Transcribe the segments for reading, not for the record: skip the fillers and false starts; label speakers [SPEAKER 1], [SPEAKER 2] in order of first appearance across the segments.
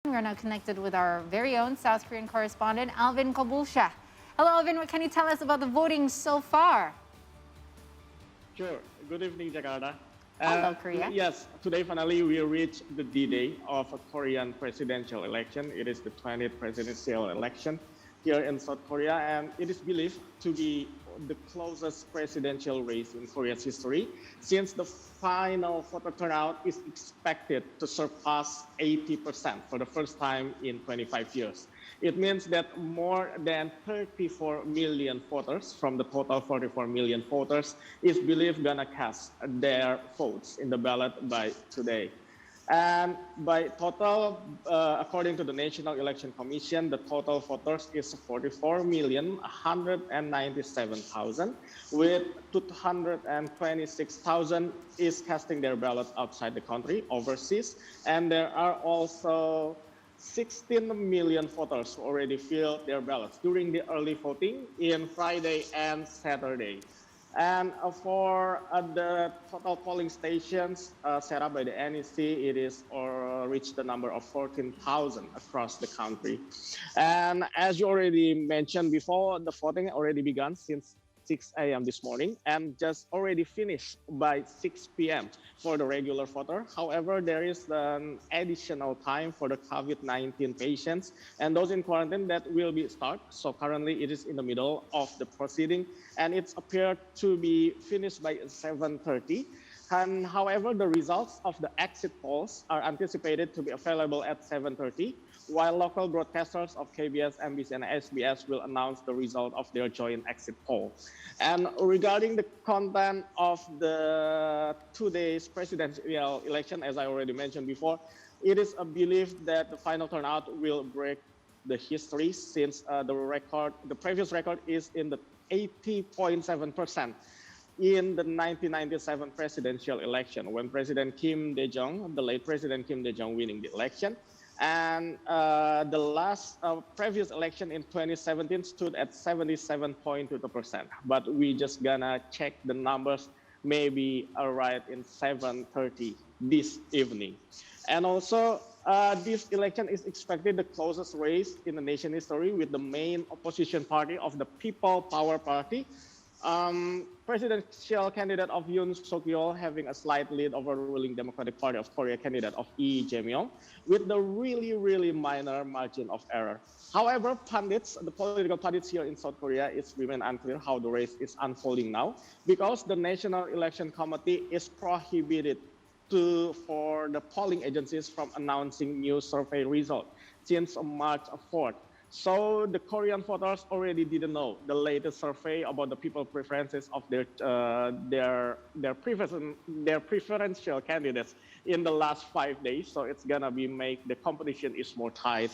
[SPEAKER 1] We're now connected with our very own South Korean correspondent, Alvin Kobulsha. Hello, Alvin. What can you tell us about the voting so far?
[SPEAKER 2] Sure. Good evening, Jakarta.
[SPEAKER 1] Hello, Korea.
[SPEAKER 2] Yes, today finally we reached the D-Day of a Korean presidential election. It is the 20th presidential election here in South Korea, and it is believed to be the closest presidential race in Korea's history, since the final voter turnout is expected to surpass 80% for the first time in 25 years. It means that more than 34 million voters from the total 44 million voters is believed gonna cast their votes in the ballot by today. And by total, according to the National Election Commission, the total voters is 44,197,000, with 226,000 is casting their ballots outside the country, overseas. And there are also 16 million voters who already filled their ballots during the early voting in Friday and Saturday. And for the total polling stations set up by the NEC, it is reached the number of 14,000 across the country. And as you already mentioned before, the voting already begun since 6 a.m. this morning and just already finished by 6 p.m. for the regular voter. However, there is an additional time for the COVID-19 patients and those in quarantine that will be start. So currently it is in the middle of the proceeding and it's appeared to be finished by 7:30. And however, the results of the exit polls are anticipated to be available at 7:30, while local broadcasters of KBS, MBC, and SBS will announce the result of their joint exit poll. And regarding the content of the today's presidential election, as I already mentioned before, it is a belief that the final turnout will break the history since the previous record is in the 80.7%. in the 1997 presidential election when President Kim Dae-jung, the late President Kim Dae-jung, winning the election. And the last previous election in 2017 stood at 77.2%. But we just gonna check the numbers maybe arrive in 7:30 this evening. And also, this election is expected the closest race in the nation history with the main opposition party of the People Power Party. Presidential candidate of Yoon Suk-yeol having a slight lead over the ruling Democratic Party of Korea candidate of Lee Jae-myung with the really minor margin of error. However, the political pundits here in South Korea, it's remain unclear how the race is unfolding now because the National Election Committee is prohibited for the polling agencies from announcing new survey results since March 4th. So the Korean voters already didn't know the latest survey about the people preferences of their preferential candidates in the last 5 days. So it's gonna be make the competition is more tight.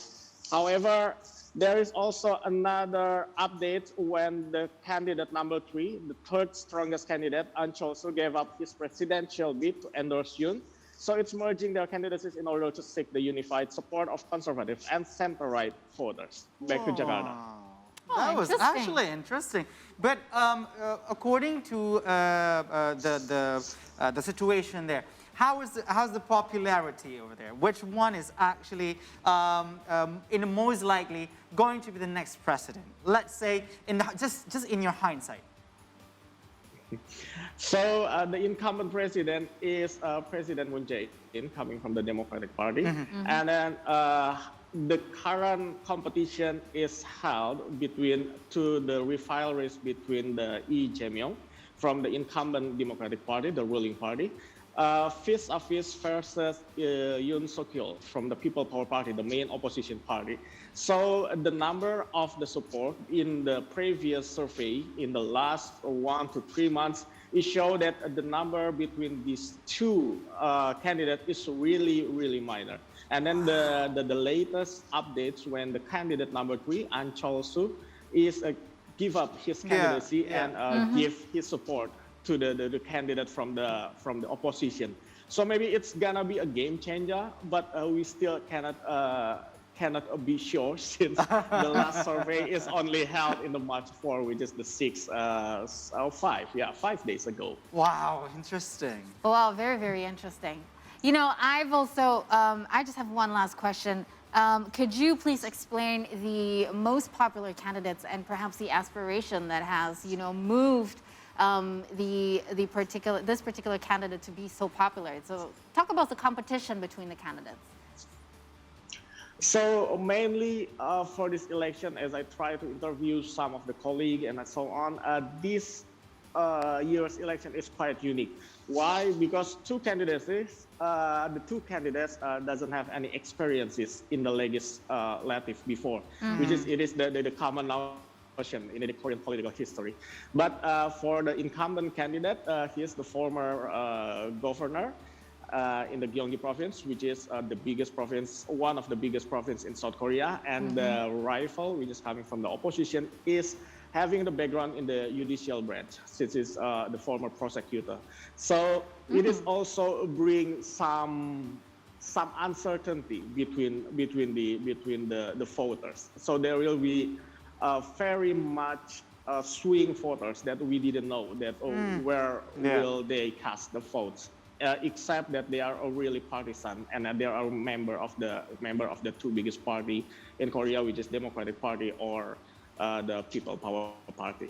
[SPEAKER 2] However, there is also another update when the candidate number 3, the third strongest candidate, Ahn Cheol-soo, gave up his presidential bid to endorse Yoon. So it's merging their candidacies in order to seek the unified support of conservative and center-right voters. Back to Jakarta.
[SPEAKER 3] That was actually interesting. But according to the situation there, how's the popularity over there? Which one is actually most likely going to be the next president? Let's say just in your hindsight.
[SPEAKER 2] So the incumbent president is President Moon Jae-in, coming from the Democratic Party. And then the current competition is held between the refile race between the Lee Jae-myung from the incumbent Democratic Party, the ruling party, vis-a-vis versus Yoon Suk-yeol from the People Power Party, the main opposition party. So the number of the support in the previous survey in the last 1 to 3 months, it showed that the number between these two candidates is really minor. And then the latest updates when the candidate number 3, Ahn Cheol-soo, is give up his candidacy and give his support to the candidate from the opposition. So maybe it's gonna be a game changer, but we still cannot be sure since the last survey is only held in the March 4, which is the 5 days ago.
[SPEAKER 3] Wow, interesting.
[SPEAKER 1] Wow, very interesting. You know, I've also, I just have one last question. Could you please explain the most popular candidates and perhaps the aspiration that has, moved this particular candidate to be so popular? So talk about the competition between the candidates.
[SPEAKER 2] So mainly for this election, as I try to interview some of the colleagues and so on, this year's election is quite unique. Why? Because the two candidates doesn't have any experiences in the legislative before, which is the common notion in the Korean political history. But for the incumbent candidate, he is the former governor in the Gyeonggi province, which is the biggest province, one of the biggest provinces in South Korea, and the rival, which is coming from the opposition, is having the background in the judicial branch, since he's the former prosecutor. So it is also bring some uncertainty between the voters. So there will be very much swing voters that we didn't know that where will they cast the votes. Except that they are really partisan and that they are a member of the two biggest party in Korea, which is Democratic Party or the People Power Party.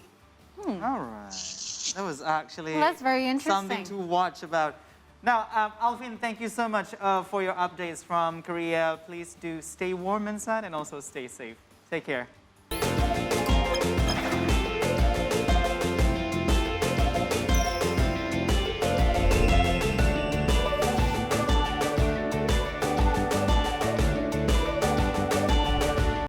[SPEAKER 3] All right, that was actually
[SPEAKER 1] That's very interesting.
[SPEAKER 3] something to watch about. Now, Alvin, thank you so much for your updates from Korea. Please do stay warm inside and also stay safe. Take care.